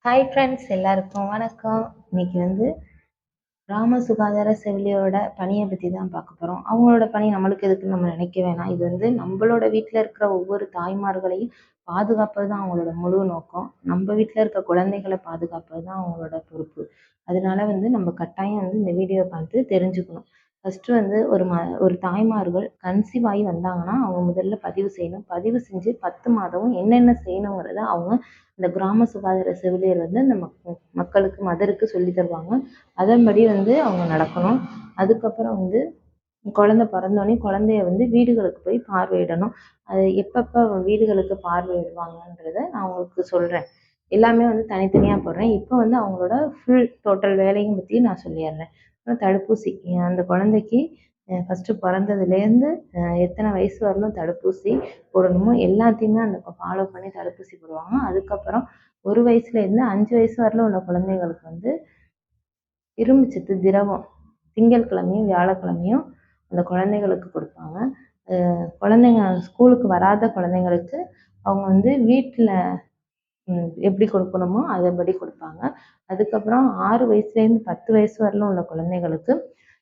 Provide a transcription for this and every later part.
Hi friends, எல்லாருக்கும் வணக்கம். இன்னைக்கு கிராம சுகாதார செவிலியரோட பணியை பற்றி தான் பார்க்க போகிறோம். அவங்களோட பணி நம்மளுக்கு எதுக்குன்னு நம்ம நினைக்க வேணாம். இது நம்மளோட வீட்டில் இருக்கிற ஒவ்வொரு தாய்மார்களையும் பாதுகாப்பது தான் அவங்களோட முழு நோக்கம். நம்ம வீட்டில் இருக்க குழந்தைகளை பாதுகாப்பது தான் அவங்களோட பொறுப்பு. அதனால நம்ம கட்டாயம் இந்த வீடியோ பார்த்து தெரிஞ்சுக்கணும். ஃபஸ்ட்டு ஒரு தாய்மார்கள் கன்சீவ் ஆகி வந்தாங்கன்னா அவங்க முதல்ல பதிவு செய்யணும். பதிவு செஞ்சு 10 மாதமும் என்னென்ன செய்யணுங்கிறத அவங்க இந்த கிராம சுகாதார செவிலியர் அந்த மக்களுக்கு மதருக்கு சொல்லி தருவாங்க. அதன்படி அவங்க நடக்கணும். அதுக்கப்புறம் குழந்தை பிறந்தோடனே குழந்தைய வீடுகளுக்கு போய் பார்வையிடணும். அது எப்பப்போ வீடுகளுக்கு பார்வையிடுவாங்கன்றத நான் உங்களுக்கு சொல்கிறேன். எல்லாமே தனித்தனியாக போடுறேன். இப்போ அவங்களோட ஃபுல் டோட்டல் வேலையும் பற்றி நான் சொல்லிடுறேன். தடுப்பூசி அந்த குழந்தைக்கு ஃபஸ்ட்டு பிறந்ததுலேருந்து எத்தனை வயசு வரலும் தடுப்பூசி போடணுமோ எல்லாத்தையுமே அந்த ஃபாலோ பண்ணி தடுப்பூசி போடுவாங்க. அதுக்கப்புறம் 1 வயசுலேருந்து 5 வயசு வரலும் உள்ள குழந்தைங்களுக்கு இரும்புச்சத்து திரவம் திங்கட்கிழமையும் வியாழக்கிழமையும் அந்த குழந்தைகளுக்கு கொடுப்பாங்க. குழந்தைங்க ஸ்கூலுக்கு வராத குழந்தைங்களுக்கு அவங்க வீட்டில் எப்படி கொடுக்கணுமோ அதன்படி கொடுப்பாங்க. அதுக்கப்புறம் 6 வயசுலேருந்து 10 வயசு வரலும் உள்ள குழந்தைகளுக்கு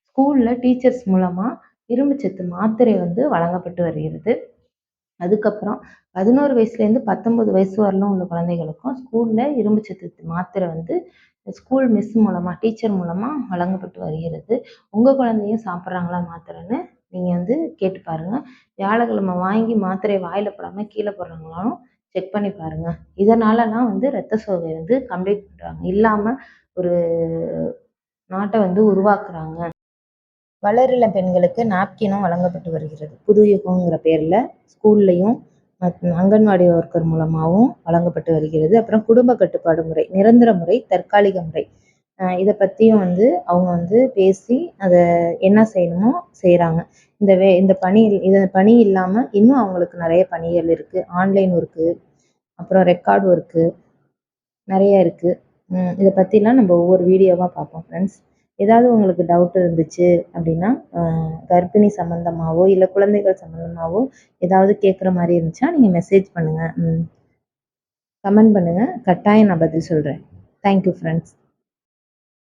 ஸ்கூலில் டீச்சர்ஸ் மூலமாக இரும்புச்சத்து மாத்திரை வழங்கப்பட்டு வருகிறது. அதுக்கப்புறம் 11 வயசுலேருந்து 19 வயசு வரலும் உள்ள குழந்தைகளுக்கும் ஸ்கூலில் இரும்புச்சத்து மாத்திரை ஸ்கூல் மிஸ் மூலமாக டீச்சர் மூலமாக வழங்கப்பட்டு வருகிறது. உங்கள் குழந்தையும் சாப்பிட்றாங்களா மாத்திரைன்னு நீங்கள் கேட்டு பாருங்கள். வியாழக்கிழமை வாங்கி மாத்திரையை வாயில் போடாமல் கீழே போடுறாங்களாலும் செக் பண்ணி பாருங்கள். இதனாலலாம் ரத்த சோகை கம்ப்ளீட் பண்ணுறாங்க, இல்லாமல் ஒரு நாட்டை உருவாக்குறாங்க. வளரிளம் பெண்களுக்கு நாப்கினும் வழங்கப்பட்டு வருகிறது. புது யுகங்கிற பேரில் ஸ்கூல்லையும் அங்கன்வாடி ஒர்க்கர் மூலமாகவும் வழங்கப்பட்டு வருகிறது. அப்புறம் குடும்ப கட்டுப்பாடு முறை, நிரந்தர முறை, தற்காலிக முறை, இதை பற்றியும் அவங்க பேசி அதை என்ன செய்யணுமோ செய்கிறாங்க. இந்த பணி இல்லாமல் இன்னும் அவங்களுக்கு நிறைய பணிகள் இருக்குது. ஆன்லைன் ஒர்க்கு, அப்புறம் ரெக்கார்ட் ஒர்க்கு நிறைய இருக்குது. இதை பற்றிலாம் நம்ம ஒவ்வொரு வீடியோவாக பார்ப்போம் ஃப்ரெண்ட்ஸ். ஏதாவது உங்களுக்கு டவுட் இருந்துச்சு அப்படின்னா கர்ப்பிணி சம்மந்தமாகவோ இல்லை குழந்தைகள் சம்மந்தமாகவோ ஏதாவது கேட்குற மாதிரி இருந்துச்சுன்னா நீங்கள் மெசேஜ் பண்ணுங்கள், கமெண்ட் பண்ணுங்கள். கட்டாயம் நான் பதில் சொல்கிறேன். Thank you friends.